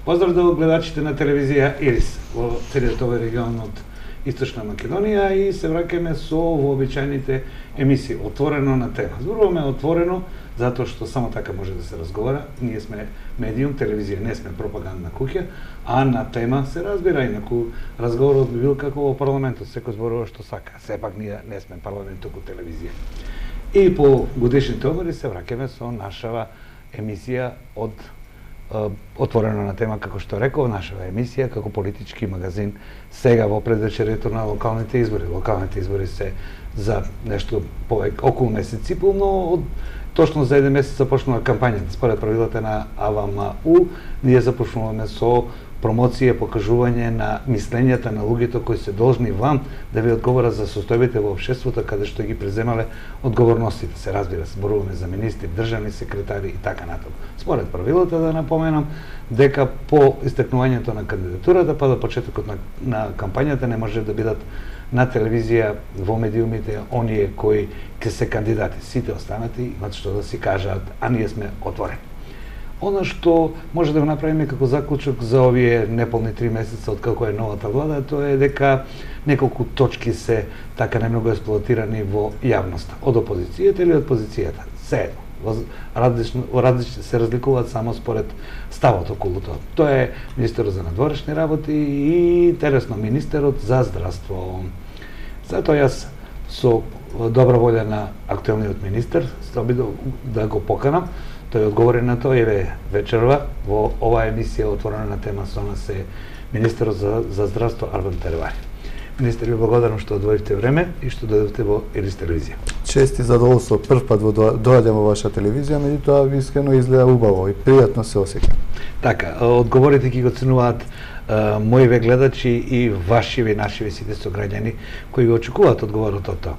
Поздрав до гледачите на телевизија Ирис во целиот овој регион од Источна Македонија и се враќаме со вообичајните емисии Отворено на тема. Зборуваме отворено затоа што само така може да се разговара. Ние сме медиум, телевизија, не сме пропагандна куќа, а на тема се разбира, инаку разговорот би бил како во парламентот, секој зборува што сака. Сепак ние не сме парламент, туку телевизија. И по годишните одмори се враќаме со нашава емисија од Отворено на тема, како што реков, нашава емисија како политички магазин сега во предвечерието на локалните избори. Локалните избори се за нешто повеќе околу месец и пол, но точно за 1 месец започнува кампањата. Според правилата на АВМУ, ние започнуваме со промоција, покажување на мислењата на луѓето кои се должни вам да ви одговорат за состојбите во општеството каде што ги преземале одговорностите. Се разбира, зборуваме за министри, државни секретари и така натаму. Според правилата да напоменам дека по истекнувањето на кандидатурата па до почетокот на кампањата не може да бидат на телевизија во медиумите оние кои ќе се кандидати. Сите останати имат што да си кажаат, а ние сме отворени. Оно што може да го направиме како заклучок за овие неполни 3 месеца од како е новата влада, тоа е дека неколку точки се така немногу експлоатирани во јавноста, од опозицијата или од позицијата. Седно, различни се разликуваат само според ставот околу тоа. Тоа е министерот за надворешни работи и интересно министерот за здравство. Затоа јас со добра волја на актуелниот министер се обидов да го поканам. Тој одговори на тоа и вечерва во оваа емисија Отворена на тема со нас е министерот за здравство Арван Теревари. Министер, ви благодарам што одвоивте време и што дојдовте во Ирис телевизија. Чест и задоволство прв пат доаѓам во ваша телевизија, меѓутоа искрено изгледа убаво и пријатно се осеќам. Така, одговорите ги го ценуваат моиве гледачи и вашиви, нашиви сите сограѓани кои го очекуваат одговорот од тоа.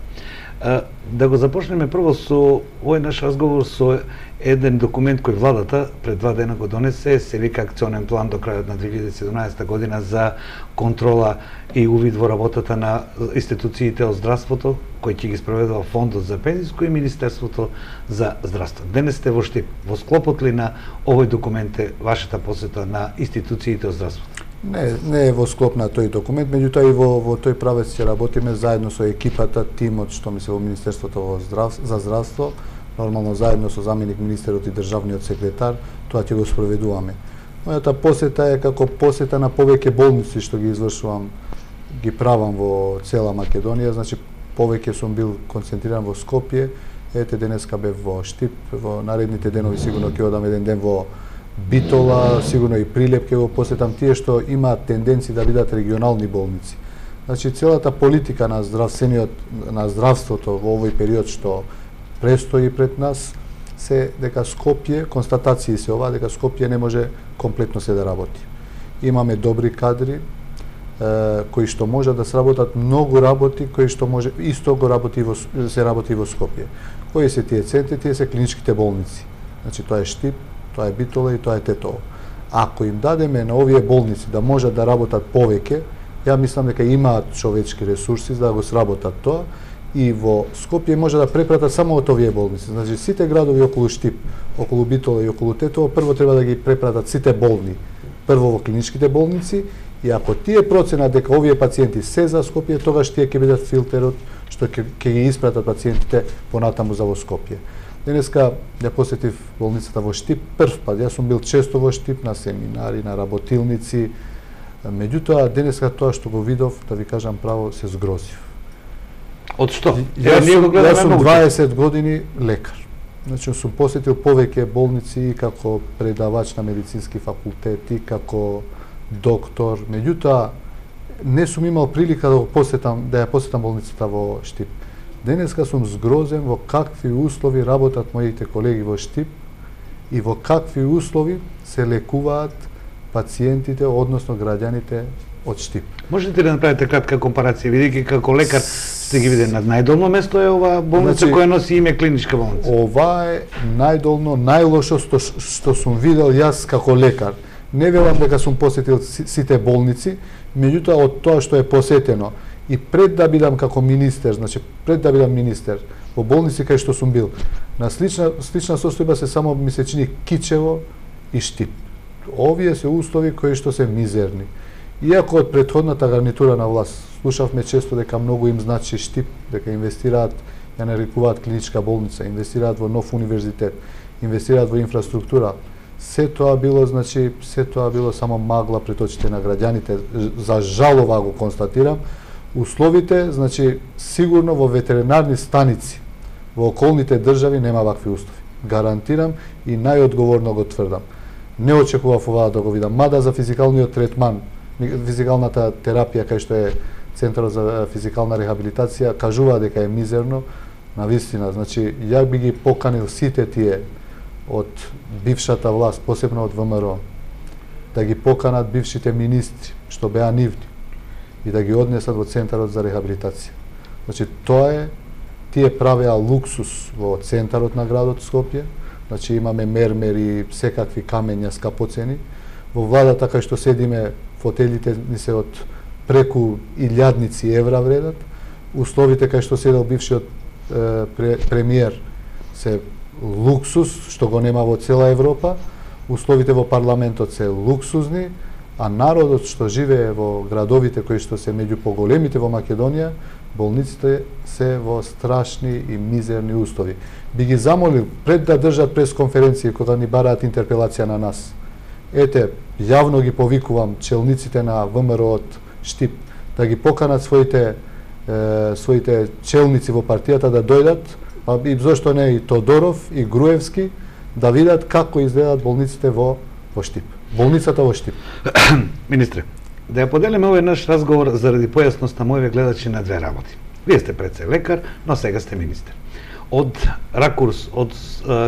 Да го започнеме прво со овој наш разговор со еден документ кој владата пред 2 дена го донесе, се вика акционен план до крајот на 2017 година за контрола и увид во работата на институциите од здравството, кој ќе ги спроведува Фондот за пензиско и Министерството за здравство. Денес сте во Штип. Во склопот ли на овој документ е вашата посета на институциите од здравството? Не е во склоп на тој документ, меѓутоа и во тој правец ќе работиме заедно со екипата, тимот што ми се во Министерството за здравство, нормално заедно со заменик министерот и државниот секретар, тоа ќе го спроведуваме. Мојата посета е како посета на повеќе болници што ги извршувам, ги правам во цела Македонија, значи повеќе сум бил концентриран во Скопје, ете денеска бев во Штип, во наредните денови сигурно ќе одам еден ден во Битола, сигурно и Прилеп ќе го посетам, тие што имаат тенденција да бидат регионални болници. Значи целата политика на здравството во овој период што престои пред нас се дека Скопје, констатации се ова дека Скопје не може комплетно се да работи. Имаме добри кадри кои што може да сработат многу работи кои што може исто го се работи во Скопје. Кои се тие центри? Тие се клиничките болници. Значи тоа е Штип, тоа е Битола и тоа е Тетово. Ако им дадеме на овие болници да можат да работат повеќе, ја мислам дека имаат човечки ресурси за да го сработат тоа и во Скопје може да препратат само од овие болници. Значи сите градови околу Штип, околу Битола и околу Тетово прво треба да ги препратат сите болни прво во клиничките болници и ако тие проценат дека овие пациенти се за Скопје, тогаш тие ќе бидат филтерот што ќе ги испратат пациентите понатаму за во Скопје. Денеска ја посетив болницата во Штип прв пат. Јас сум бил често во Штип на семинари, на работилници. Меѓутоа денеска тоа што го видов, да ви кажам право, се згрозив. Од што? Јас сум 20 години лекар. Значи сум посетил повеќе болници како предавач на медицински факултет и како доктор. Меѓутоа не сум имал прилика да ја посетам болницата во Штип. Денеска сум згрозен во какви услови работат моите колеги во Штип и во какви услови се лекуваат пациентите, односно граѓаните од Штип. Можете ли да направите кратка компарација, бидејќи како лекар сте ги видели на најдолно место е оваа болница која носи име клиничка болница? Ова е најдолно, најлошо што сум видел јас како лекар. Не велам дека сум посетил сите болници, меѓутоа од тоа што е посетено и пред да бидам како министер, значи пред да бидам министер, во болници кај што сум бил, на слична состојба се само ми се чини Кичево и Штип. овие се услови кои што се мизерни. Иако од претходната гарнитура на власт слушавме често дека многу им значи Штип, дека инвестираат, ја нарекуваат клиничка болница, инвестираат во нов универзитет, инвестираат во инфраструктура. Се тоа било, значи, се тоа било само магла пред очите на граѓаните. За жал ова го констатирам. Условите, значи, сигурно во ветеринарни станици во околните држави нема вакви услови. Гарантирам и најодговорно го тврдам. Не очекував ова да го видам, мада за физикалниот третман, физикалната терапија кај што е Центарот за физикална рехабилитација, кажува дека е мизерно, навистина. Значи, ја би ги поканил сите тие од бившата власт, посебно од ВМРО, да ги поканат бившите министри, што беа нивни, и да ги однесат во Центарот за рехабилитација. Значи, тоа е, тие правеа луксус во центарот на градот Скопје, значи имаме мермер и секакви камења скапоцени. Во владата кај што седиме, фотелите ни се од преку 1000 евра вредат. Условите кај што седел бившиот премиер се луксус, што го нема во цела Европа. Условите во парламентот се луксузни, а народот што живее во градовите кои што се меѓу поголемите во Македонија, болниците се во страшни и мизерни услови. Би ги замолил пред да држат пресконференции кога ни бараат интерпелација на нас. Ете, јавно ги повикувам челниците на ВМРО од Штип да ги поканат своите челници во партијата да дојдат, а и зошто не и Тодоров и Груевски, да видат како изгледаат болниците во Штип. Болницата во Штип. Министре, да ја поделиме овој наш разговор заради појасност на моите гледачи на две работи. Вие сте пред се лекар, но сега сте министер. Од ракурс, од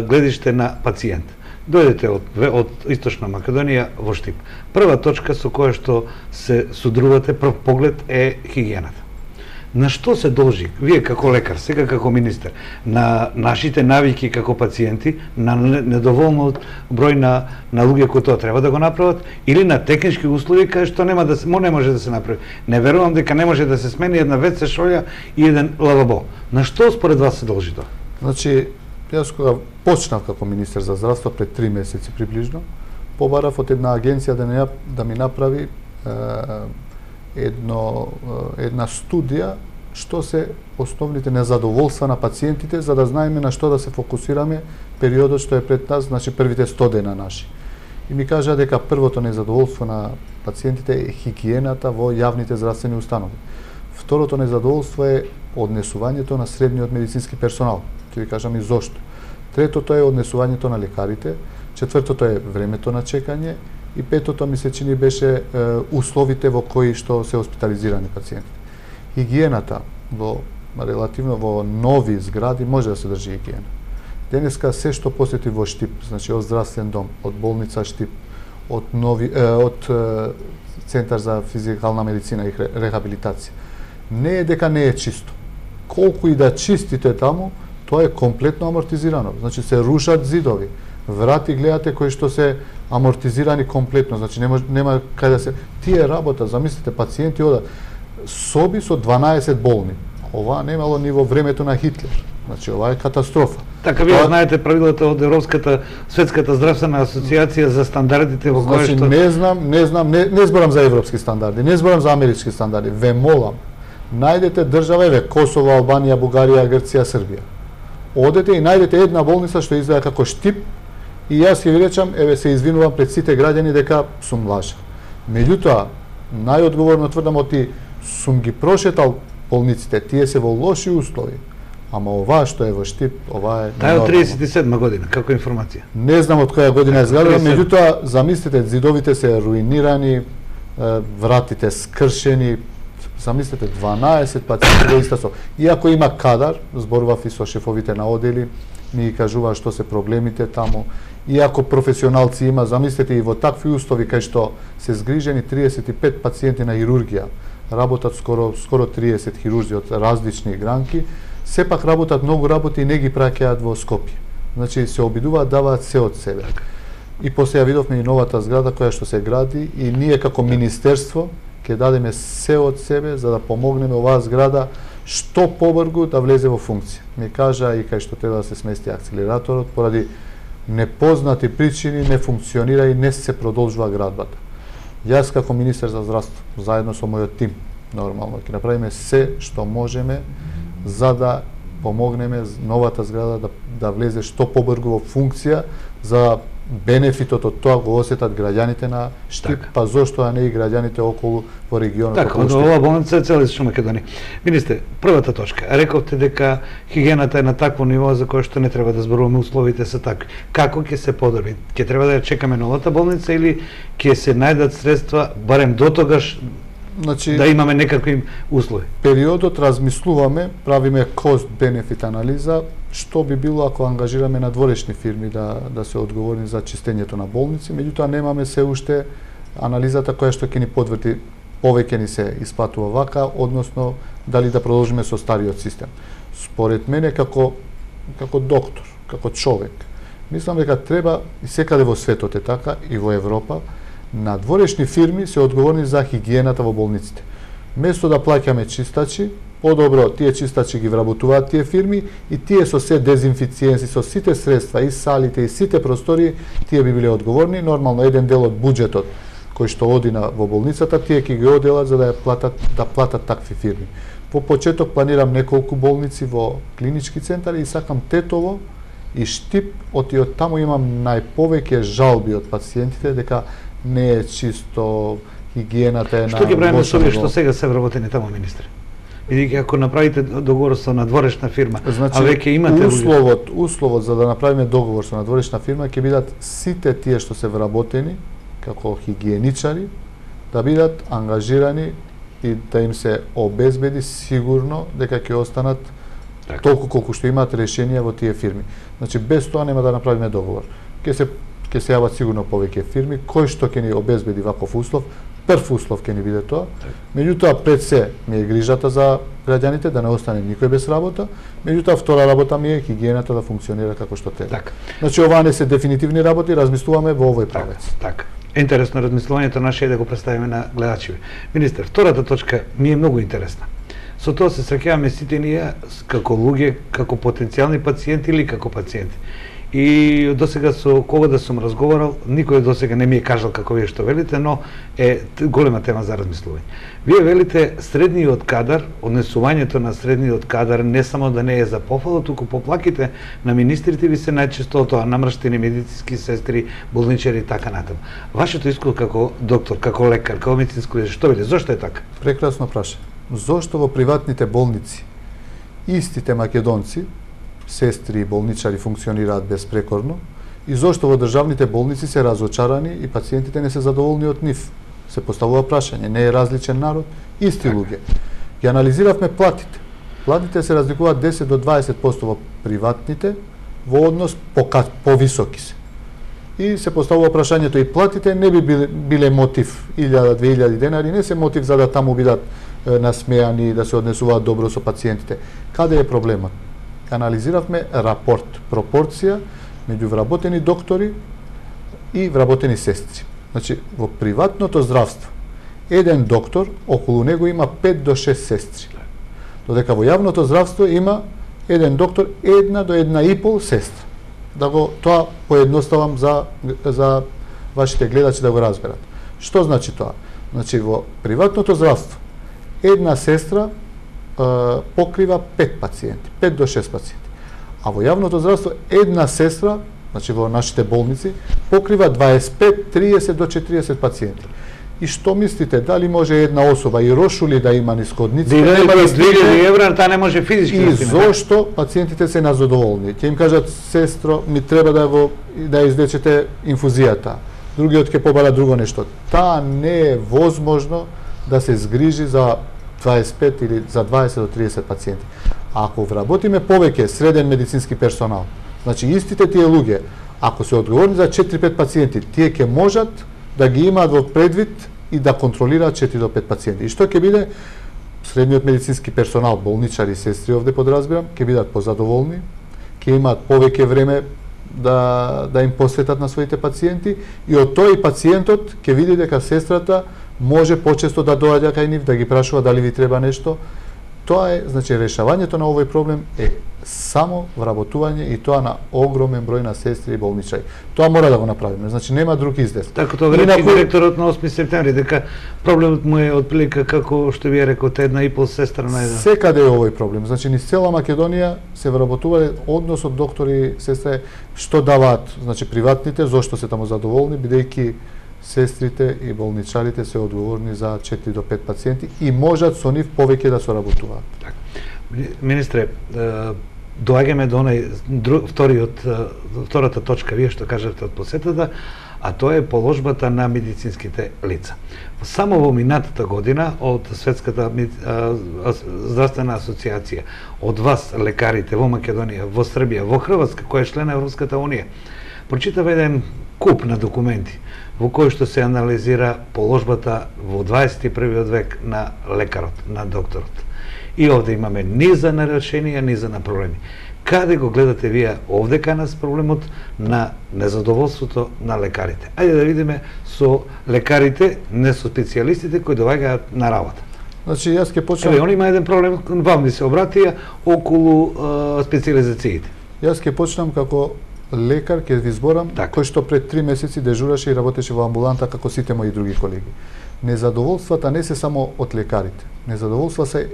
гледиште на пациент, дојдете од Источна Македонија во Штип. Прва точка со која што се судрувате, прв поглед е хигиената. На што се должи, вие како лекар, сега како министер, на нашите навики како пациенти, на недоволниот број на луѓе кои тоа треба да го направат, или на технички услови кај што не може да се направи? Не верувам дека не може да се смени една WC шолја и еден лавабо. На што според вас се должи тоа? Значи, јас кога почнав како министер за здравство пред 3 месеци приближно, побарав од една агенција да ми направи една студија што се основните незадоволства на пациентите, за да знаеме на што да се фокусираме периодот што е пред нас, значи првите 100 дена наши. И ми кажа дека првото незадоволство на пациентите е хигиената во јавните здравствени установи. Второто незадоволство е однесувањето на средниот медицински персонал. Ќе ви кажам и зошто. Третото е однесувањето на лекарите, четвртото е времето на чекање и петото ми се чини беше условите во кои што се хоспитализирани пациенти. Хигиената релативно во нови згради може да се држи хигиена. Денеска се што посети во Штип, значи од здравствен дом, од болница Штип, од Центар за физикална медицина и рехабилитација, не е дека не е чисто. Колку и да чистите таму, тоа е комплетно амортизирано. Значи се рушат зидови, врати гледате кои што се амортизирани комплетно, значи нема кај да се... Тие работа, замислите, пациенти одат, соби со 12 болни. Ова немало ни во времето на Хитлер. Значи, ова е катастрофа. Така вие знаете правилата од Европската Светската здравствена асоциација за стандардите во кои што... Не зборам за европски стандарди, не зборам за амерички стандарди. Ве молам, најдете држава, Косово, Албанија, Бугарија, Грција, Србија. Одете и најдете една болница што изгледа како Штип и јас ќе ви речам, се извинувам пред сите граѓани дека сум лажа. Меѓутоа, најодговорно тврдам, сум ги прошетал болниците, тие се во лоши услови. Ама ова што е во Штип, ова е... Таа е од 37 година, како информација? Не знам од која година е зградена, меѓутоа, замислите, зидовите се руинирани, вратите скршени, замислете, 12 пациенти во иста соба. Иако има кадар, зборував и со шефовите на одели, ми кажува што се проблемите таму. Иако професионалци има, замислете и во такви услови кај што се згрижени 35 пациенти на хирургија, работат скоро 30 хирурзи од различни гранки, сепак работат многу работи и не ги праќаат во Скопје. Значи се обидуваат, даваат се од себе. И после ја видовме и новата зграда која што се гради и ние како министерство ќе дадеме се од себе за да помогнеме оваа зграда што побрзо да влезе во функција. Ми кажа и кај што треба да се смести акцелераторот поради непознати причини не функционира и не се продолжува градбата. Јас како министер за здравство, заедно со мојот тим, нормално, ќе направиме се што можеме за да помогнеме новата зграда да влезе што побрзо во функција за бенефитот од тоа го осетат граѓаните на Штип, па зошто а не и граѓаните околу во регионот. Така, ова болница е цела Источна Македонија. Министре, првата точка, рековте дека хигиената е на такво ниво за кое што не треба да зборуваме, условите се такви. Како ќе се подобри? Ќе треба да ја чекаме новата болница или ќе се најдат средства барем дотогаш да имаме некакви услови? Периодот размислуваме, правиме cost-benefit анализа, што би било ако ангажираме надворешни фирми да се одговорни за чистењето на болници, меѓутоа немаме се уште анализата која што ќе ни потврди повеќе ни се исплатува вака, односно дали да продолжиме со стариот систем. Според мене како доктор, како човек, мислам дека треба и секаде во светот е така и во Европа, надворешни фирми се одговорни за хигиената во болниците. Место да плаќаме чистачи, подобро тие чистачи ги вработуваат тие фирми и тие со се дезинфициенси, со сите средства и салите и сите простори, тие би биле одговорни. Нормално еден дел од буџетот кој што оди во болницата, тие ќе ги оделат за да платат такви фирми. Во почеток планирам неколку болници во клинички центари и сакам Тетово и Штип, од таму имам најповеќе жалби од пациентите дека не е чисто, хигиената е на... Што ќе правиме со овие што сега се вработени таму, министре? Бидејќи ако направите договор со надворешна фирма, значи, а веќе имате условот за да направиме договор со надворешна фирма ќе бидат сите тие што се вработени како хигиеничари да бидат ангажирани и да им се обезбеди сигурно дека ќе останат толку колку што имаат решенија во тие фирми. Значи без тоа нема да направиме договор. Ќе се јават сигурно повеќе фирми кои што ќе ни обезбеди ваков услов. Прв услов ќе ни биде тоа. Меѓутоа пред се ми е грижата за граѓаните да не остане никој без работа. Меѓутоа втора работа ми е хигиената да функционира како што треба. Значи оваа не се дефинитивни работи, размислуваме во овој правец. Така. Интересно размислувањето наше е да го представиме на гледачите. Министер, втората точка ми е многу интересна. Со тоа се среќаваме сите ние како луѓе, како потенцијални пациенти или како пациенти. И досега со кога да сум разговарал, никој досега не ми е кажал како вие што велите, но е голема тема за размислување. Вие велите средниот кадар, однесувањето на средниот кадар не само да не е за пофала, туку поплаките на министрите ви се најчесто тоа намрштени медицински сестри, болничари и така натаму. Вашето искуство како доктор, како лекар, како медицинско што велите? Зошто е така? Прекрасно праша. Зошто во приватните болници истите македонци сестри и болничари функционираат безпрекорно и зошто во државните болници се разочарани и пациентите не се задоволни од нив. Се поставува прашање, не е различен народ, исти луѓе. Ги анализиравме платите. Платите се разликуваат 10 до 20% во приватните во однос повисоки се. И се поставува прашањето и платите не би биле мотив 1000-2000 денари, не се мотив за да таму бидат насмеани, да се однесуваат добро со пациентите. Каде е проблемот? Анализиравме рапорт, пропорција меѓу вработени доктори и вработени сестри. Значи, во приватното здравство, еден доктор, околу него има 5 до 6 сестри. Додека во јавното здравство има еден доктор, 1 до 1,5 сестра. Да го тоа поедноставам за вашите гледачи да го разберат. Што значи тоа? Значи, во приватното здравство, една сестра покрива 5 пациенти, 5 до 6 пациенти. А во јавното здравство една сестра, значи во нашите болници, покрива 25, 30 до 40 пациенти. И што мислите, дали може една особа и рошули да има нисходници? Да нема да 2000 евра, таа не може физички да стигне. И зошто пациентите се незадоволни? Ќе им кажат, сестро, ми треба да излечете инфузијата. Другиот ќе побара друго нешто. Таа не е возможно да се згрижи за 25 или за 20 до 30 пациенти. А ако вработиме повеќе среден медицински персонал, значи истите тие луѓе, ако се одговорни за 4-5 пациенти, тие ќе можат да ги имаат во предвид и да контролираат 4 до 5 пациенти. И што ќе биде? Средниот медицински персонал, болничари и сестри овде подразбирам, ќе бидат позадоволни, ќе имаат повеќе време да им посветат на своите пациенти и од тој пациентот ќе види дека сестрата може почесто да доаѓа кај нив, да ги прашува дали ви треба нешто Тоа е, значи, решавањето на овој проблем е само вработување и тоа на огромен број на сестри и болничари. Тоа мора да го направиме, значи нема друг излез. Така тоа рече директорот на 8 септември, дека проблемот му е отприлика како што ви рекоте 1,5 сестра на еден. Секаде е овој проблем. Значи низ цела Македонија се вработувале однос од доктори, сестри, што даваат, значи приватните, зошто се таму задоволни, бидејќи сестрите и болничарите се одговорни за 4 до 5 пациенти и можат со нив повеќе да соработуваат. Така. Министре, доаѓаме до втората точка, вие што кажавте од посетата, а тоа е положбата на медицинските лица. Само во минатата година од Светската здравствена асоциација, од вас, лекарите во Македонија, во Србија, во Хрватска, која е член на Европската унија, прочитав еден куп на документи во кој што се анализира положбата во 21. век на лекарот, на докторот. И овде имаме низа на решенија, низа на проблеми. Каде го гледате вие овде кај нас проблемот на незадоволството на лекарите? Ајде да видиме со лекарите, не со специјалистите кои доаѓаат на работа. Значи јас ќе почнам. Еве, они има еден проблем, вам ни се обратија околу специјализациите. Јас ќе почнам како лекар, ќе ви зборам, кој што пред 3 месеци дежураше и работеше во амбуланта како сите мои други колеги. Незадоволствата не се само од лекарите, незадоволства се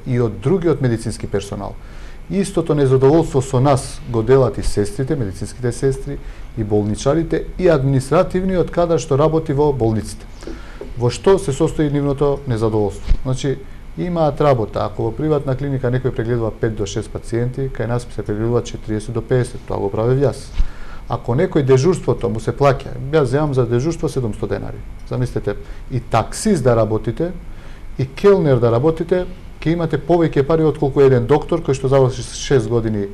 и од другиот медицински персонал. Истото незадоволство со нас го делат и сестрите, медицинските сестри, и болничарите, и административниот кадар што работи во болниците. Во што се состои нивното незадоволство? Значи, имаат работа. Ако во приватна клиника некој прегледува 5 до 6 пациенти, кај нас се прегледува 40 до 50, тоа го правев јас. Ако некој дежурството му се плаќа, јас земам за дежурство 700 денари. Замислете, и таксист да работите, и келнер да работите, ќе имате повеќе пари отколку еден доктор кој што заврши 6 години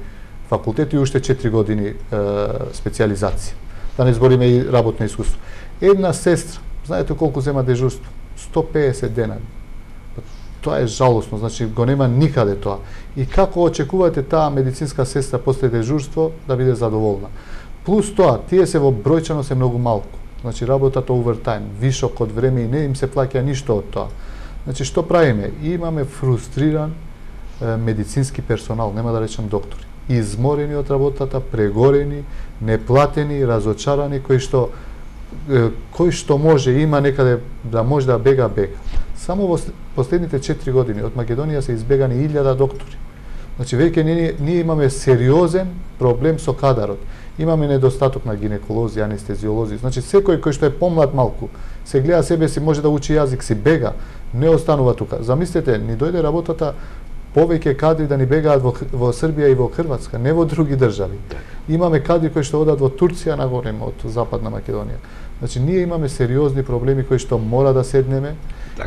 факултет и уште 4 години специјализација. Да не збориме и работно искуство. Една сестра, знаете колку зема дежурство? 150 денари. Тоа е жалосно, значи го нема никаде тоа. И како очекувате таа медицинска сестра после дежурство да биде задоволна? Плюс тоа, тие се во бројчано се многу малку. Значи работата овертајм, вишок од време и не им се плаќа ништо од тоа. Значи што правиме? Имаме фрустриран медицински персонал, нема да речам доктори. Изморени од работата, прегорени, неплатени, разочарани, кои што може има некаде да може да бега. Само во последните 4 години од Македонија се избегани 1000 доктори. Значи веќе ние имаме сериозен проблем со кадарот. Имаме недостаток на гинеколози, анестезиолози. Значи секој кој што е помлад малку, се гледа себе си, може да учи јазик, си бега, не останува тука. Замислете, ни дојде работата повеќе кадри да ни бегаат во Србија и во Хрватска, не во други држави. Имаме кадри кои што одат во Турција нагоре од Западна Македонија. Значи ние имаме сериозни проблеми кои што мора да седнеме,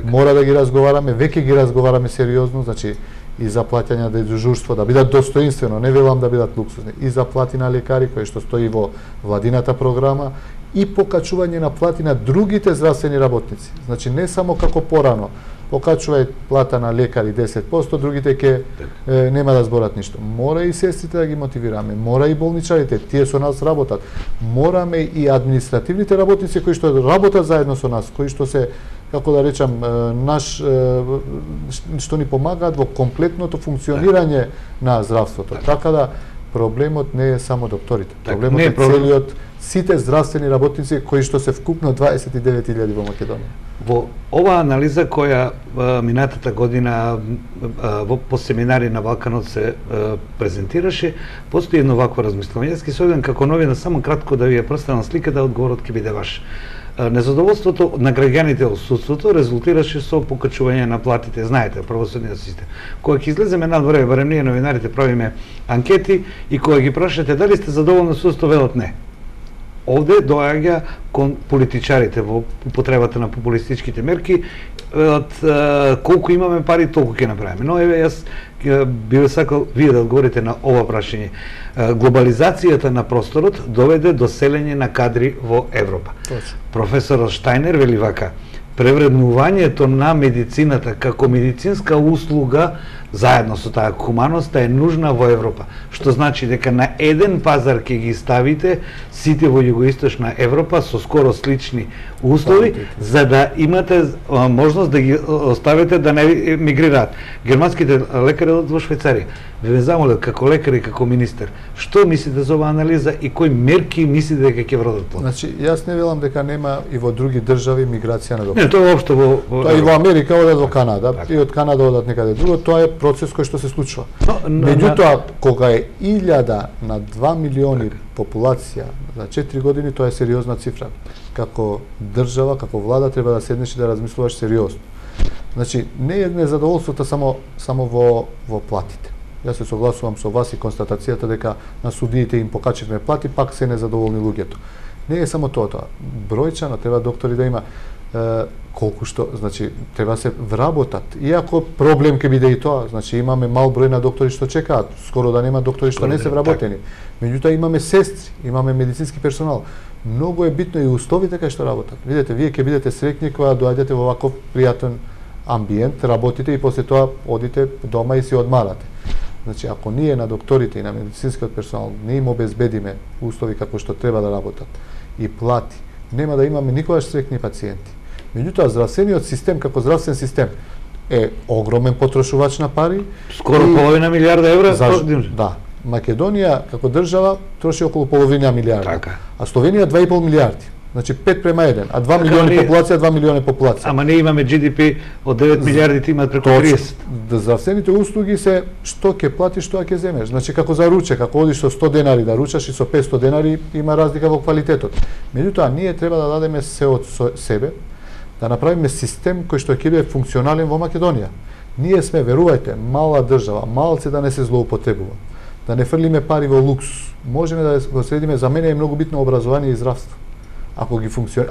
мора да ги разговараме, веќе ги разговараме сериозно, значи и за плаќање на дежурство да бидат достоинствено, не велам да бидат луксузни, и за плати на лекари кои што стои во владината програма и покачување на плати на другите здравствени работници. Значи не само како порано, покачувај плата на лекари 10%, другите ќе нема да зборат ништо. Мора и сестрите да ги мотивираме, мора и болничарите, тие со нас работат. Мораме и административните работници кои што работат заедно со нас, кои што се, како да речам, што ни помагаат во комплетното функционирање на здравството. Така да проблемот не е само докторите. Проблемот е целиот сите здравствени работници кои што се вкупно 29.000 во Македонија. Во оваа анализа која минатата година по семинари на Балканот се презентираше, постои едно вакво размислување. Јас ќе се одам како новина само кратко да ви ја представам сликата, одговорот ќе биде ваш. Незадоволството на граѓаните од судството резултираше со покачување на платите, знаете, правосудниот систем. Кога ќе излеземе надвор, барем ние новинарите правиме анкети и кога ги прашате дали сте задоволни со судството, велат не. Овде доаѓа кон политичарите во употребата на популистичките мерки, колку имаме пари, толку ќе направиме. Но еве јас би сакал вие да одговорите на ова прашање. Глобализацијата на просторот доведе до селење на кадри во Европа. Професорот Штајнер вели вака: превреднувањето на медицината како медицинска услуга заедно со таа хуманоста е нужна во Европа, што значи дека на еден пазар ќе ги ставите сите во југоисточна Европа со скоро слични услови, за да имате можност да ги оставите да не мигрираат. Германските лекари одат во Швајцарија. Ве замолев како лекар и како министер, што мислите за оваа анализа и кои мерки мислите дека ќе вродат плод? Значи, јас не велам дека нема и во други држави миграција на доктори. Не, тоа општо во Тоа и во Америка одат во Канада, и од Канада одат некаде друго, тоа е процес кој што се случува. Меѓутоа, кога е 1000 на 2 милиони популација за 4 години, тоа е сериозна цифра. Како држава, како влада треба да седнеш и да размислуваш сериозно. Значи, не е незадоволството само во платите. Јас се согласувам со вас и констатацијата дека на судиите им покачивме плати, пак се незадоволни луѓето. Не е само тоа. Бројчано треба доктори да има колку што, значи, треба се вработат. Иако проблем ќе биде и тоа, значи имаме мал број на доктори што чекаат, скоро да нема доктори што не се вработени. Меѓутоа имаме сестри, имаме медицински персонал. Многу е битно и условите кај што работат. Видете, вие ќе бидете среќни кога доаѓате во ваков пријатен амбиент, работите и после тоа одите дома и се одмарате. Значи, ако ние на докторите и на медицинскиот персонал не им обезбедиме услови како што треба да работат и плати, нема да имаме никогаш среќни пациенти. Меѓутоа, здравствениот систем како здравствен систем е огромен потрошувач на пари. Скоро половина милиарда евра. Да. Македонија како држава троши околу половина милиарда. Така. А Словенија 2,5 милиарди. Значи 5:1, а 2 милиони популација, 2 милиони популација. Ама не имаме GDP од 9 милиарди, ти имаат преку 30. Здравствените услуги се што ќе платиш, што ќе земеш. Значи како за ручек, ако одиш со 100 денари да ручаш и со 500 денари, има разлика во квалитетот. Меѓутоа, ние треба да дадеме се од себе, да направиме систем кој што ќе биде функционален во Македонија. Ние сме, верувајте, мала држава, малце да не се злоупотребува, да не фрлиме пари во луксус. Можеме да го средиме, за мене е многу битно образование и здравство.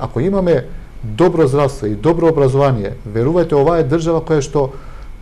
Ако имаме добро здравство и добро образование, верувајте, оваа е држава која што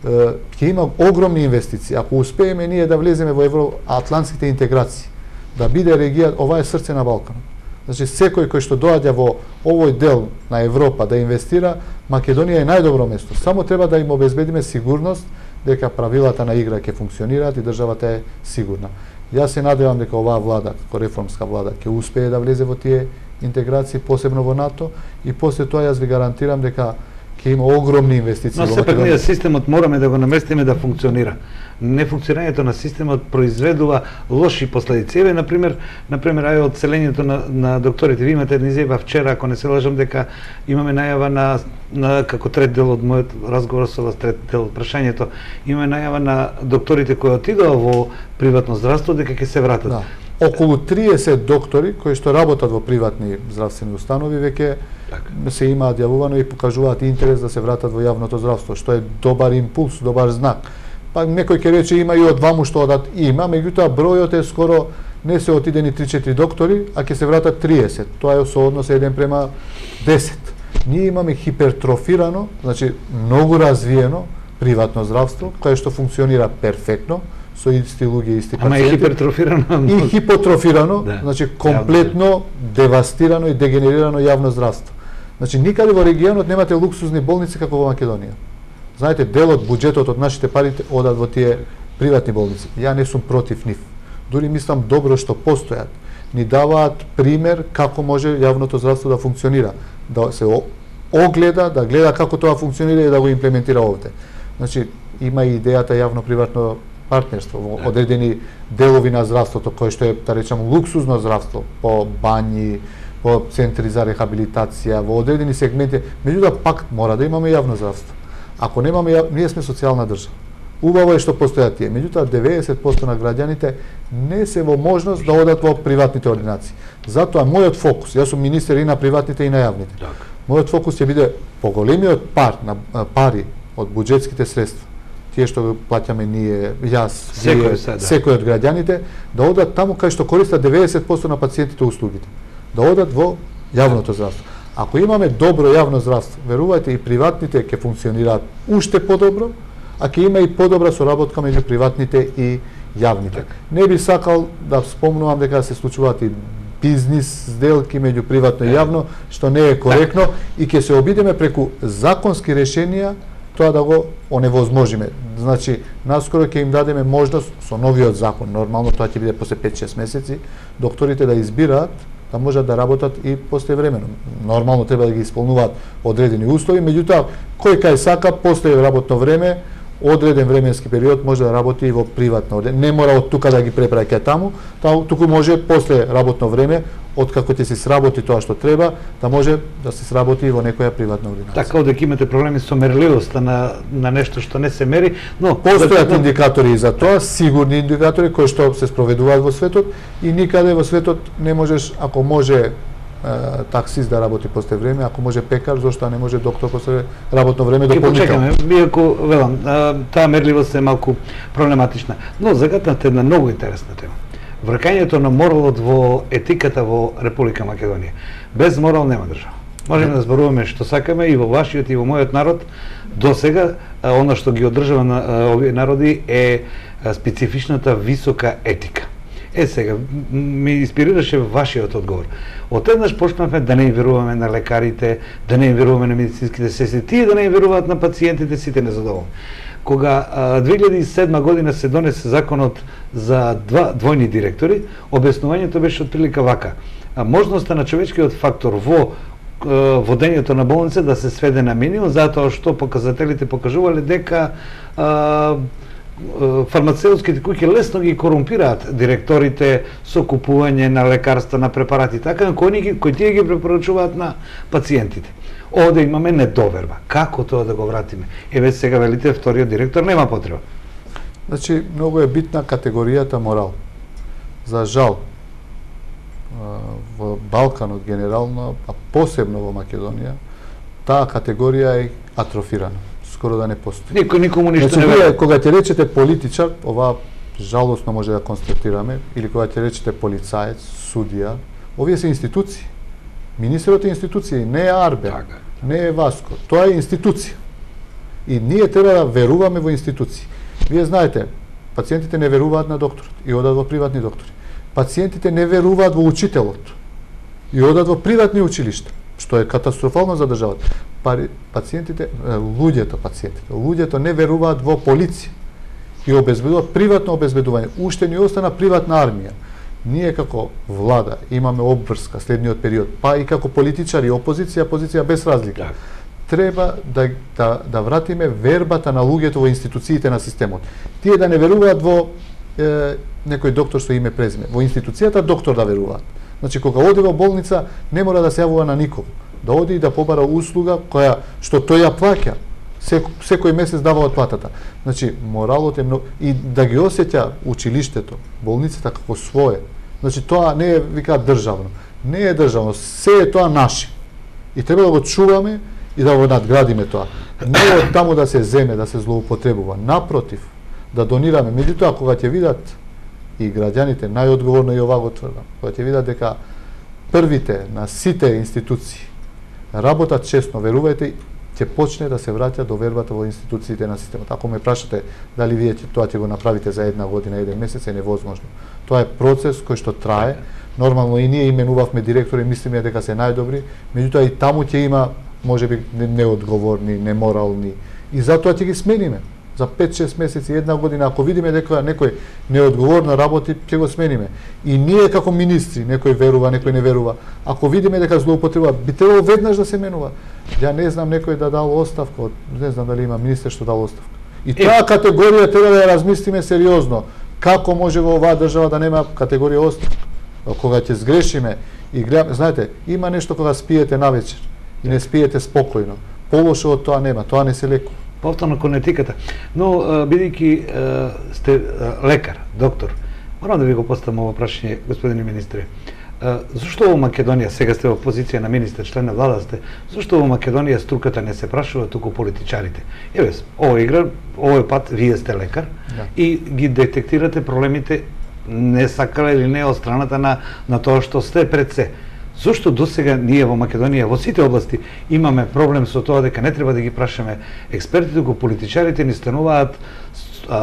ќе има огромни инвестиции. Ако успееме ние да влеземе во евроатлантските интеграции, да биде регија, ова е срце на Балканот. Значи, секој кој што доаѓа во овој дел на Европа да инвестира, Македонија е најдобро место. Само треба да им обезбедиме сигурност дека правилата на игра ќе функционираат и државата е сигурна. Јас се надевам дека оваа влада, како реформска влада, ќе успее да влезе во тие интеграции, посебно во НАТО, и после тоа јас ви гарантирам дека ќе има огромни инвестиции во Македонија. Но сепак ние системот мораме да го наместиме да функционира. Нефункционирањето на системот произведува лоши последици. Еве, например, ај одселењето на докторите. Ви имате една изјава вчера, ако не се лажам, дека имаме најава на како трет дел од мојот разговор со вас, трет дел од прашањето, имаме најава на докторите кои отидоа во приватно здравство дека ќе се вратат. Да. Околу 30 доктори кои што работат во приватни здравствени установи веќе се имаат јавувано и покажуваат интерес да се вратат во јавното здравство, што е добар импулс, добар знак. Па некој ќе рече има и од ваму што одат, има, меѓутоа бројот е скоро не се отидени 3-4 доктори, а ќе се вратат 30. Тоа е со однос 1:10. Ние имаме хипертрофирано, значи многу развиено приватно здравство, кое што функционира перфектно, со исти луѓе и исти пациенти. Ама е хипертрофирано. И хипотрофирано, да, значи комплетно девастирано и дегенерирано јавно здравство. Значи никаде во регионот немате луксузни болници како во Македонија. Знаете, дел од буџетот од нашите пари одат во тие приватни болници. Ја не сум против нив. Дури мислам добро што постојат. Ни даваат пример како може јавното здравство да функционира, да се огледа, да гледа како тоа функционира и да го имплементира овде. Значи има и идејата јавно-приватно партнерство во одредени делови на здравството, кој што е, да речам, луксузно здравство, по бањи, по центри за рехабилитација, во одредени сегменти. Меѓутоа пак мора да имаме јавно здравство. Ако немаме, ние сме социјална држава. Убаво е што постојат тие. Меѓутоа 90% на граѓаните не се во можност да одат во приватните ординации. Затоа мојот фокус, јас сум министер и на приватните и на јавните. Мојот фокус ќе биде поголемиот пари од буџетските средства, тие што го плаќаме ние, јас, секој од граѓаните, да одат таму кај што користат 90% на пациентите услугите. Да одат во јавното здравство. Ако имаме добро јавно здравство, верувајте, и приватните ќе функционираат уште подобро, а ќе има и подобра соработка меѓу приватните и јавните. Не би сакал да спомнувам дека се случуваат и бизнис сделки меѓу приватно и јавно, што не е коректно, и ќе се обидеме преку законски решенија тоа да го оневозможиме. Значи, наскоро ќе им дадеме можност со новиот закон, нормално тоа ќе биде после 5-6 месеци, докторите да избираат да можат да работат и после времено. Нормално треба да ги исполнуваат одредени услови, меѓутоа кој кај сака после работно време, одреден временски период може да работи и во приватна ординација. Не мора од тука да ги препраќа таму, туку може после работно време, откако ќе се сработи тоа што треба, да може да се сработи и во некоја приватна ординација. Така дека имате проблеми со мерливоста на нешто што не се мери, но постојат индикатори за тоа, сигурни индикатори кои што се спроведуваат во светот и никаде во светот не можеш, ако може таксист да работи после време, ако може пекар, зошто не може доктор после работно време дополнително? Почекаме, иако велам, таа мерливост е малку проблематична, но загатнате една многу интересна тема. Вракањето на моралот во етиката во Република Македонија. Без морал нема држава. Можеме да зборуваме што сакаме и во вашиот и во мојот народ. До сега, она што ги одржава на овие народи е специфичната висока етика. Сега, ме инспирираше вашиот одговор. Одеднаш почнавме да не им веруваме на лекарите, да не им веруваме на медицинските сестри, тие да не им веруваат на пациентите, сите незадоволни. Кога 2007 година се донесе законот за двојни директори, објаснувањето беше отприлика вака. Можноста на човечкиот фактор во водењето на болница да се сведе на минимум, затоа што показателите покажувале дека фармацеутските куќи лесно ги корумпираат директорите со купување на лекарства, на препарати, така кои тие ги препорачуваат на пациентите. Овде имаме недоверба. Како тоа да го вратиме? Еве сега велите вториот директор нема потреба. Значи, многу е битна категоријата морал. За жал, во Балканот генерално, а посебно во Македонија, таа категорија е атрофирана. Скоро да не постои. Никому ништо значи, не верува. Кога ќе речете политичар, ова жалосно може да констатираме, или кога ќе речете полицаец, судија, овие се институции. Министерот е институција, не е Арбе, не е Васко. Тоа е институција. И ние треба да веруваме во институции. Вие знаете, пациентите не веруваат на докторот и одат во приватни доктори. Пациентите не веруваат во учителот и одат во приватни училишта, што е катастрофално за државата. Луѓето не веруваат во полиција и обезбедуваат приватно обезбедување. Уште ни остана приватна армија. Ние како влада имаме обврска следниот период, па и како политичари, опозиција без разлика. Треба да вратиме вербата на луѓето во институциите на системот. Тие да не веруваат во некој доктор со име презиме. Во институцијата доктор да веруваат. Значи, кога оди во болница, не мора да се јавува на никого. Да оди и да побара услуга која што тој ја плаќа. Секој месец дава од платата. Значи, моралот е многу и да ги осеќа училиштето, болницата како свое. Значи, тоа не е, викаат, државно. Не е државно, се е тоа наше. И треба да го чуваме и да го надградиме тоа. Не од таму да се земе, да се злоупотребува. Напротив, да донираме. Меѓутоа, кога ќе видат и граѓаните, најодговорно и ова го тврдам, кога ќе видат дека првите на сите институции работат честно, верувајте, ќе почне да се враќа довербата во институциите на системот. Ако ме прашате дали вие тоа ќе го направите за една година, еден месец, е невозможно. Тоа е процес кој што трае. Нормално и ние именувавме директори, мислиме дека се најдобри, меѓутоа и таму ќе има можеби неодговорни, неморални, и затоа ќе ги смениме. За 5-6 месеци, една година, ако видиме дека некој неодговорно работи, ќе го смениме. И ние како министри, некој верува, некој не верува, ако видиме дека злоупотреба, би требало веднаш да се менува. Ја не знам некој да дал оставка, не знам дали има министер што дал оставка. И таа категорија треба да ја размислиме сериозно. Како може во оваа држава да нема категорија оставка? Кога ќе сгрешиме и гледаме, знаете, има нешто кога спиете навечер и не спиете спокојно. Полошо од тоа нема, тоа не се лекува. Повторно кон етиката. Но, бидејќи сте лекар, доктор, морам да ви го поставам ова прашање, господине министре. Зошто во Македонија, сега сте во позиција на министер, член на влада сте, зошто во Македонија струката не се прашува, туку политичарите? Еве, овој пат вие сте лекар и ги детектирате проблемите не сакале или не од страната на тоа што сте пред се. Зошто досега ние во Македонија во сите области имаме проблем со тоа дека не треба да ги прашаме експертите, туку политичарите ни стануваат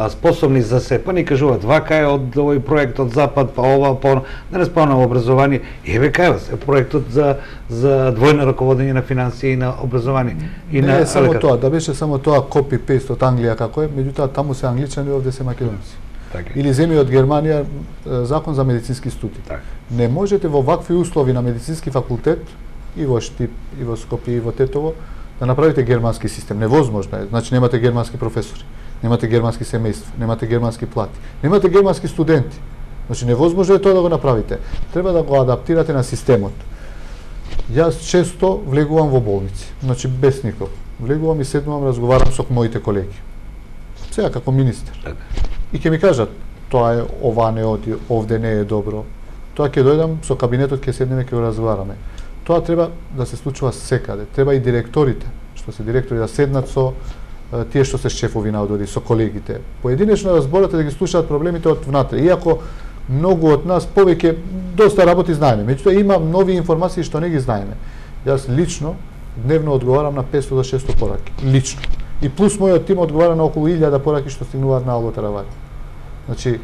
способни за се, па ни кажуваат вака е од овој проект од Запад, па ова, па да не спомнам образование. Еве кај вас е проектот за двојно раководење на финансии и на образование. И не е само тоа, да беше само тоа копи-пейст од Англија како е, меѓутоа таму се англичани, овде се македонци. Или земи од Германија закон за медицински студии. Не можете во вакви услови на медицински факултет и во Штип, и во Скопје, и во Тетово да направите германски систем. Невозможно е. Значи немате германски професори, немате германски семејства, немате германски плати, немате германски студенти. Значи невозможно е тоа да го направите. Треба да го адаптирате на системот. Јас често влегувам во болници, значи без никого. Влегувам и седнувам, разговарам со моите колеги. Сега како министер. И ќе ми кажат, тоа е, ова не оди, овде не е добро. Тоа ќе дојдам со кабинетот, ќе седнеме, ќе го разговараме. Тоа треба да се случува секаде. Треба и директорите, што се директори, да седнат со тие што се шефови на оддели, со колегите. Поединечно да зборат и да ги слушаат проблемите од внатре. Иако многу од нас повеќе доста работи знаеме, меѓутоа има нови информации што не ги знаеме. Јас лично дневно одговарам на 500 до 600 пораки, лично. И плюс мојот тим одговара на околу 1000 пораки што стигнуваат на Албота Равај. Значи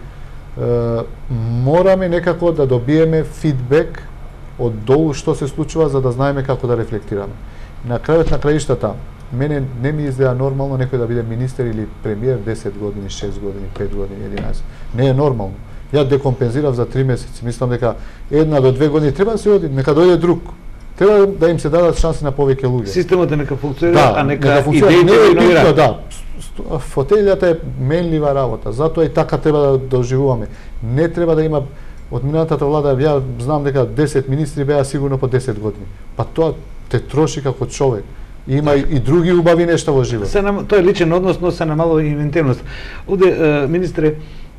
мораме некако да добиеме фидбек од долу што се случува за да знаеме како да рефлектираме. На крајот на краиштата, мене не ми изгледа нормално некој да биде министер или премиер 10 години, 6 години, 5 години, 11. Не е нормално. Ја декомпензирав за 3 месеци. Мислам дека 1 до 2 години треба да се оди, нека дојде друг. Треба да им се дадат шанси на повеќе луѓе. Системот нека функционира, да, а нека идеите да иновираат. Да, фотелјата е менлива работа, затоа и така треба да доживуваме. Не треба да има од минатата влада, ја знам дека 10 министри беа сигурно по 10 години. Па тоа те троши како човек. Има и други убави нешта во живот. Тоа е личен однос, но се намалува инвентивност. Овде, министре,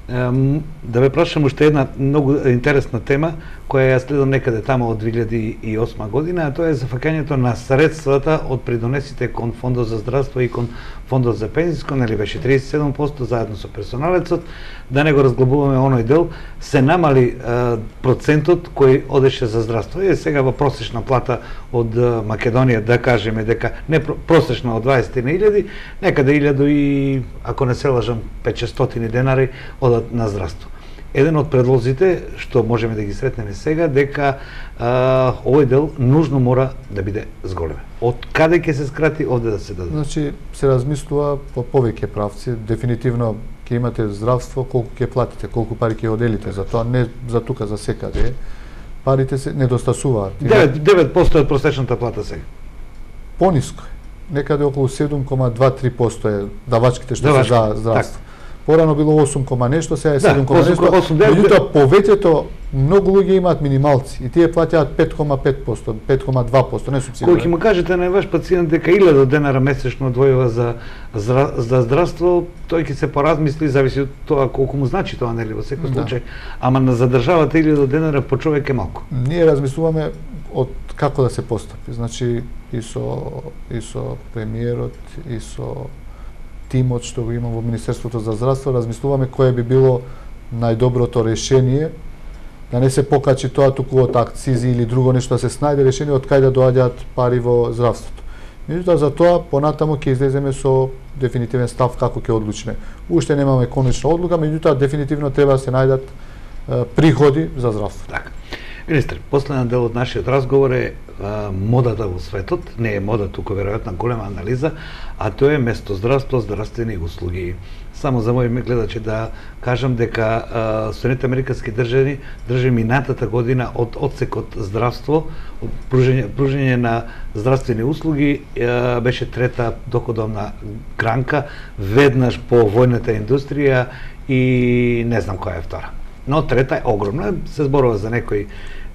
да ве прашам уште една многу интересна тема, која ја следам некаде тамо од 2008 година, а тоа е зафаќањето на средствата од придонесите кон Фондот за здравство и кон Фондот за пензиско, нели беше 37% заедно со персоналецот, да не го разглобуваме оној дел, се намали процентот кој одеше за здравство. Е сега во просечна плата од Македонија, да кажеме дека не просечна од 20.000, некаде 1000 и, ако не се лажам, 500 денари одат на здравство. Еден од предлозите што можеме да ги сретнеме сега дека овој дел нужно мора да биде зголемен. Од каде ќе се скрати овде да се даде? Значи се размислува по повеќе правци, дефинитивно ќе имате здравство, колку ќе платите, колку пари ќе оделите за тоа, не за тука за секаде. Парите се недостасуваат. 9% од просечната плата сега. Пониско е. Некаде околу 7,2-3% е давачките што се за здравство. Порано било 8, нешто, сега е 7, нешто. Меѓутоа повеќето многу луѓе имаат минималци и тие плаќаат 5,5%, 5,2%, не субсидија. Кој ќе му кажете на ваш пациент дека 1000 денара месечно одвојува за здравство, тој ќе се поразмисли, зависи од тоа колку му значи тоа, нели, во секој случај. Ама на задржавата 1000 денара по човек е малку. Ние размислуваме од како да се постапи. Значи и со премиерот, и со тимот што го имам во Министерството за здравство, размислуваме кое би било најдоброто решение, да не се покачи тоа туку од акцизи или друго нешто, да се снајде решение од кај да доаѓаат пари во здравството. Меѓутоа за тоа понатаму ќе излеземе со дефинитивен став како ќе одлучиме. Уште немаме конечна одлука, меѓутоа дефинитивно треба да се најдат приходи за здравството. Така. Министр, последен дел од нашиот разговор е модата во светот, не е мода, туку веројатно голема анализа, а тоа е место здравство, здравствени услуги. Само за мој гледачи да кажам дека Соединените американски држави минатата година од одсекот здравство, од пружење на здравствени услуги беше трета доходовна гранка, веднаш по војната индустрија и не знам која е втора. Но трета е огромна, се зборува за некои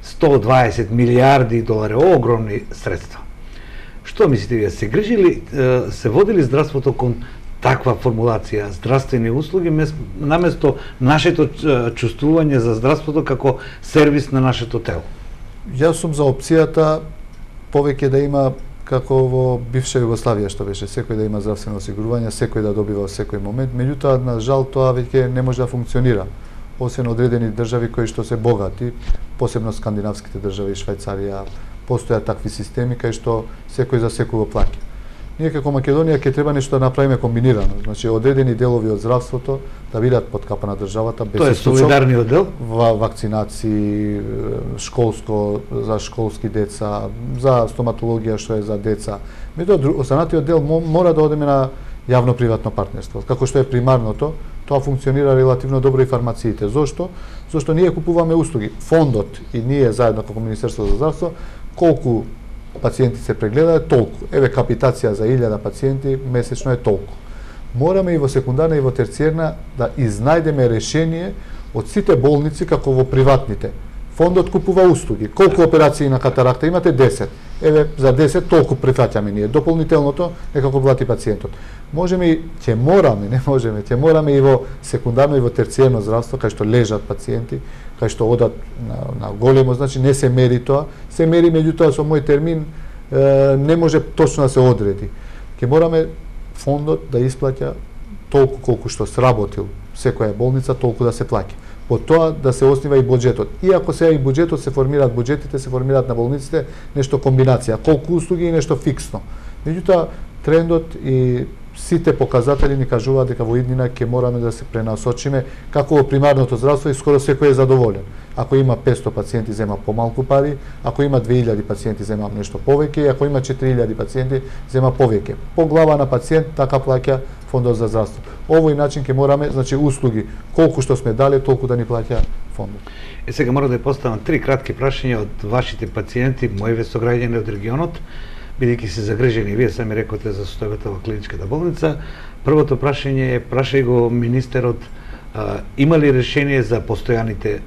120 милиарди долари, огромни средства. Што мислите вие, се грижили, се водили здравството кон таква формулација, здравствени услуги, наместо нашето чувствување за здравството како сервис на нашето тело? Јас сум за опцијата повеќе да има како во бивша Југославија што беше, секој да има здравствено осигурување, секој да добива во секој момент, меѓутоа на жал тоа веќе не може да функционира. Освен одредени држави кои што се богати, посебно скандинавските држави, Швајцарија, постојат такви системи кај што секој за секој го плаќа. Ние како Македонија ќе треба нешто да направиме комбинирано, значи одредени делови од здравството да бидат под капа на државата без тоа е солидарниот дел, вакцинации, школско за школски деца, за стоматологија што е за деца. Меѓутоа останатиот дел мора да одеме на јавно-приватно партнерство. Како што е примарното, тоа функционира релативно добро и фармациите. Зошто? Зошто ние купуваме услуги. Фондот и ние заедно како Министерство за здравство, колку пациенти се прегледаат, толку. Еве капитација за 1000 пациенти месечно е толку. Мораме и во секундарна и во терциерна да изнајдеме решение од сите болници како во приватните. Фондот купува услуги. Колку операции на катаракта имате? 10. Еве за 10 толку прифаќаме ние. Дополнителното некако плати пациентот. Можеме и ќе мораме, не можеме, ќе мораме и во секундарно и во терциерно здравство кај што лежат пациенти, кај што одат на големо, значи не се мери тоа, се мери, меѓутоа со мој термин не може точно да се одреди. Ќе мораме фондот да исплаќа толку колку што сработил секоја болница, толку да се плаќа. По тоа да се оснива и буџетот. Иако сега и буџетот се формираат, буџетите се формираат на болниците, нешто комбинација, колку услуги и нешто фиксно. Меѓутоа, трендот и сите показатели ни кажуваат дека во иднина ќе мораме да се пренасочиме како во примарното здравство и скоро секој е задоволен. Ако има 500 пациенти зема помалку пари, ако има 2000 пациенти зема нешто повеќе, ако има 4000 пациенти зема повеќе. По глава на пациент така плаќа Фондот за здравство. Овој начин ќе мораме, значи услуги, колку што сме дали, толку да ни плаќа фондот. Сега мора да поставам 3 кратки прашања од вашите пациенти, мои сограѓани од регионот, бидејќи се загрижени, вие сами рекоте за состојбата во клиничката болница. Првото прашање е, прашај го министерот, има ли решение за постојаните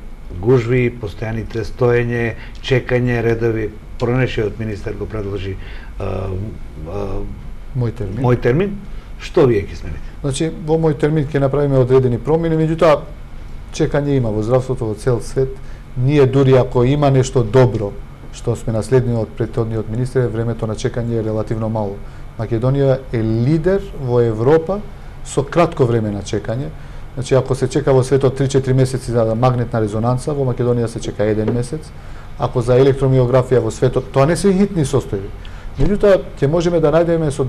гужви, постојаните стоење, чекање, редови? Пронешиот министер го предложи мој термин. Што вие ќе смените? Значи, во мој термин ќе направиме одредени промени, меѓутоа чекање има во здравството во цел свет. Ние дури ако има нешто добро што сме наследни од претходниот министер, времето на чекање е релативно мало. Македонија е лидер во Европа со кратко време на чекање. Значи, ако се чека во светот 3-4 месеци за магнетна резонанца, во Македонија се чека 1 месец. Ако за електромиографија во светот, тоа не се хитни состојби. Меѓутоа, ќе можеме да најдеме со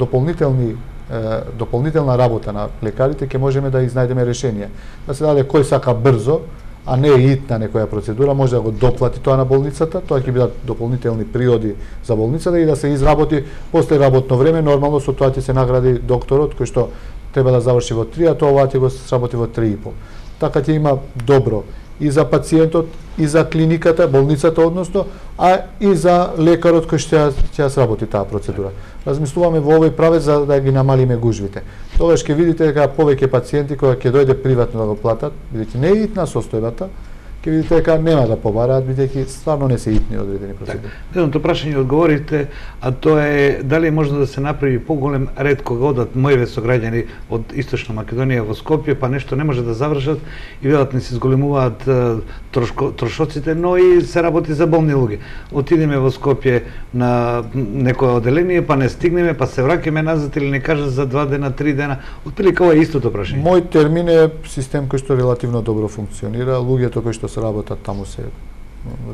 дополнителна работа на лекарите, ќе можеме да изнајдеме решение. Да се даде кој сака брзо, а не итна некоја процедура, може да го доплати тоа на болницата, тоа ќе бидат дополнителни приоди за болницата и да се изработи после работно време, нормално со тоа ќе се награди докторот кој што треба да заврши во 3, а тоа ќе го сработи во 3,5. Така ќе има добро и за пациентот, и за клиниката, болницата односно, а и за лекарот кој ќе сработи таа процедура. Размислуваме во овој правец за да ги намалиме гужвите. Тогаш ќе видите дека повеќе пациенти кога ќе дојде приватно да го платат, бидејќи не е итна состојбата, ќе видите дека нема да побараат, бидејќи стварно не се итни одредени процедури. Едното прашање одговорите, а тоа е дали може да се направи поголем ред кога одат мои сограѓани од Источна Македонија во Скопје, па нешто не може да завршат и велат не се зголемуваат трошоците, но и се работи за болни луѓе. Отидеме во Скопје на некое оделение, па не стигнеме, па се враќаме назад или не кажат за 2 дена, 3 дена. Отприлика ова е истото прашање. Мој термин е систем кој што релативно добро функционира, луѓето кои што се работат таму се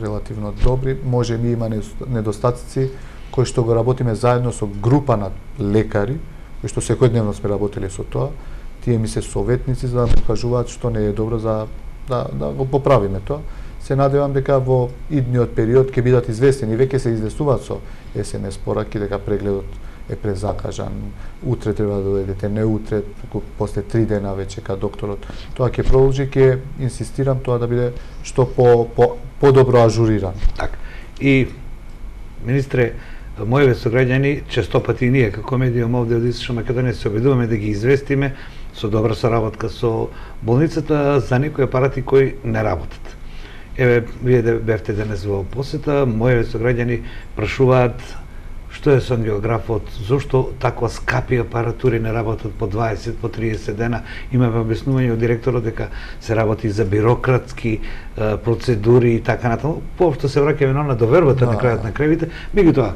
релативно добри, може ми има недостатоци кои што го работиме заедно со група на лекари, кои што секојдневно сме работеле со тоа, тие ми се советници за да ми кажуваат што не е добро за да го поправиме тоа. Се надевам дека во идниот период ќе бидат известени, веќе се известуваат со SMS пораки дека прегледот е презакажан, утре треба да дојдете, не утре, после 3 дена веќе ка докторот. Тоа ќе продолжи, ќе инсистирам тоа да биде што подобро ажуриран. Така. И министре, мои сограѓани, често пати ние како медиум овде од Источна Македонија се обидуваме да ги известиме со добра соработка со болницата за некои апарати кои не работат. Еве, вие бевте денес во посета, мои сограѓани прашуваат што е со ангиографот, зошто таква скапи апаратури не работат по 20, по 30 дена. Имаме објаснување од директорот дека се работи за бирократски процедури и така натаму. Поопшто се враќаме на довербата на крајот на кревите. Меѓутоа,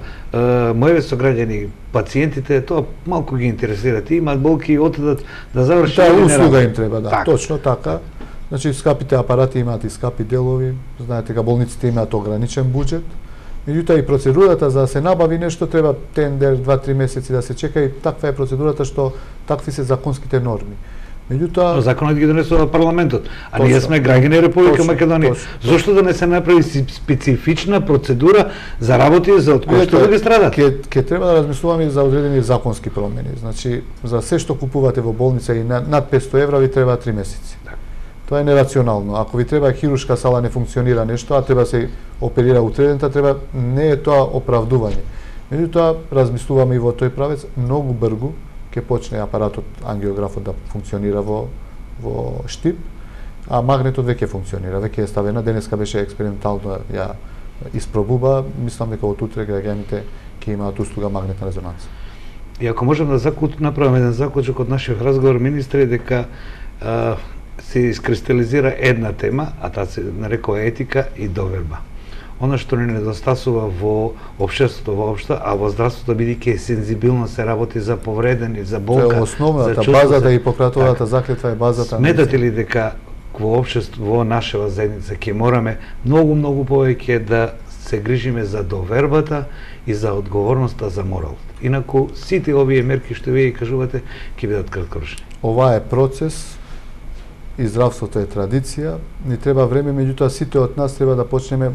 мои сограѓани, пациентите, тоа малку ги интересира. Ти имаат болки и отидат да завршат. Таа услуга им треба, да. Точно така. Значи, скапите апарати имаат и скапи делови. Знаете дека болниците имаат ограничен буџет. Меѓутоа и процедурата за да се набави нешто треба тендер 2-3 месеци да се чека и таква е процедурата што такви се законските норми. Меѓутоа, Но законот ги донесува парламентот, а ние сме граѓани Република Македонија. Зошто да не се направи специфична процедура за работи за од кои што да ги страдат? Ке треба да размислуваме и за одредени законски промени. Значи, за се што купувате во болница и над 500 евра ви треба 3 месеци. Тоа е нерационално. Ако ви треба хируршка сала не функционира нешто, а треба се оперира утредента, не е тоа оправдување. Меѓутоа, размислуваме и во тој правец, многу брзо ќе почне апаратот, ангиографот да функционира во Штип, а магнетот веќе функционира, веќе е ставена, денеска беше експериментално ја испробува, мислам дека од утре граѓаните ќе имаат услуга магнетна резонанца. И ако можам да направам еден заклучок од нашиот разговор, министре, дека се искристализира една тема, а таа се нарекува етика и доверба. Она што не недостасува во општеството воопшто, а во здравството бидејќи сензибилно се работи за повредени, за болка, тоа е основната базата и Хипократовата заклетва е базата. Сметате ли дека во општество, во нашава заедница ќе мораме многу повеќе да се грижиме за довербата и за одговорноста за морал? Инаку сите овие мерки што вие кажувате ќе бидат краткорочни. Ова е процес и здравството е традиција, ни треба време, меѓутоа сите од нас треба да почнеме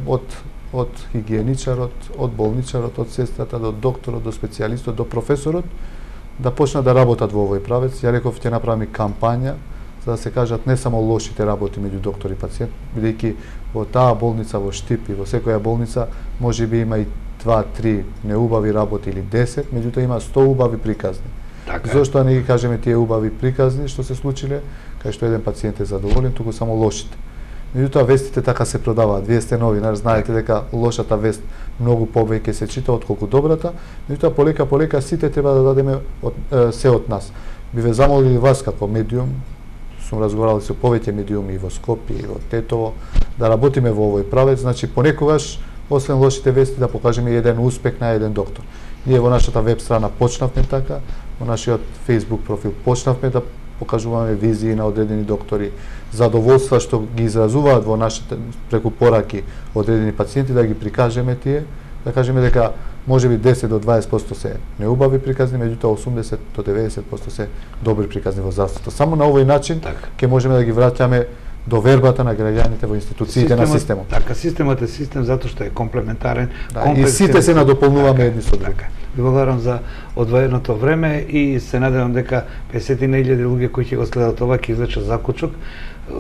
од хигиеничарот, од болничарот, од сестрата, до докторот, до специјалистот, до професорот, да почнат да работат во овој правец. Ја реков, ќе направиме кампања за да се кажат не само лошите работи меѓу доктор и пациент, бидејќи во таа болница, во Штип и во секоја болница можеби има и 2-3 неубави работи или 10, меѓутоа има 100 убави приказни. Зошто не ги кажеме тие убави приказни што се случиле, кај што еден пациент е задоволен, туку само лошите. Меѓутоа вестите така се продаваат. Вие сте новинар, знаете дека лошата вест многу повеќе се чита отколку добрата, меѓутоа полека сите треба да дадеме се од нас. Би ве замолили вас како медиум, сум разговарал со повеќе медиуми и во Скопје и во Тетово, да работиме во овој правец, значи понекогаш освен лошите вести да покажеме еден успех на еден доктор. Ние во нашата веб страна почнавме така, во нашиот Facebook профил почнавме да покажуваме визии на одредени доктори, задоволства што ги изразуваат во нашите преку пораки одредени пациенти, да ги прикажеме тие, да кажеме дека можеби 10 до 20% се неубави приказни, меѓутоа 80 до 90% се добри приказни во здравството. Само на овој начин ќе можеме да ги враќаме довербата на граѓаните во институциите на системот. Така, системот е систем затоа што е комплементарен. И сите се надополнуваме едни со други. Ви благодарам за одвоеното време и се надевам дека 50.000 луѓе кои ќе го следат ова ќе извлечат заклучок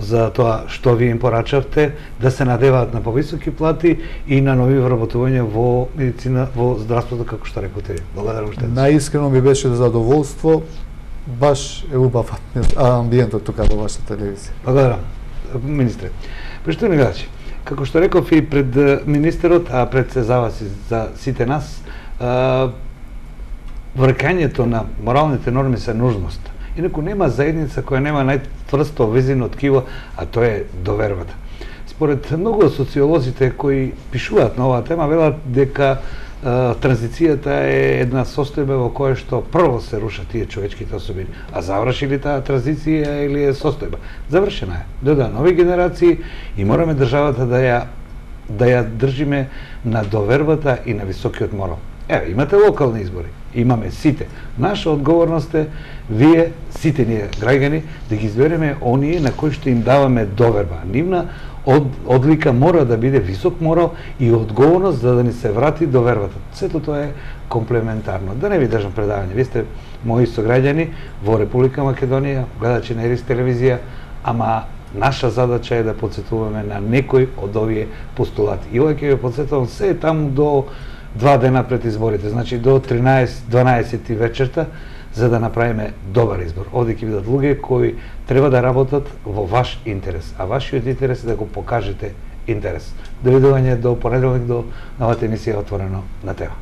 за тоа што ви им порачавте, да се надеваат на повисоки плати и на нови вработувања во медицина, во здравството, како што рекоте. Благодарам уште. Наискрено ми беше задоволство, баш е убав амбиентот тука во вашата телевизија. Благодарам, министре. Поштовани гледачи, како што реков и пред министерот, а пред се за вас и за сите нас, вркањето на моралните норми се нужност. Инаку нема заедница која нема најтврсто везено ткиво, а тоа е довербата. Според многу од социолозите кои пишуваат на оваа тема, велат дека транзицијата е една состојба во која што прво се рушат тие човечките особини, а заврши ли таа транзиција или е состојба? Завршена е. Дојдоа нови генерации и мораме државата да ја држиме на довербата и на високиот морал. Еве, имате локални избори, имаме сите. Наша одговорност е вие, сите ние граѓани, да ги избереме оние на кои што им даваме доверба. Нивна одлика мора да биде висок морал и одговорност за да ни се врати довербата. Сето тоа е комплементарно. Да не ви држам предавање. Ви сте мои сограѓани во Република Македонија, гледачи на Ирис телевизија, ама наша задача е да подсетуваме на некој од овие постулати. И ова ќе ви подсетувам се таму до 2 дена пред изборите, значи до 13-12 вечерта, за да направиме добар избор. Овде ќе бидат луѓе кои треба да работат во ваш интерес, а вашиот интерес е да го покажете интерес. Довидување до понеделник, до новата емисија Отворено на тема.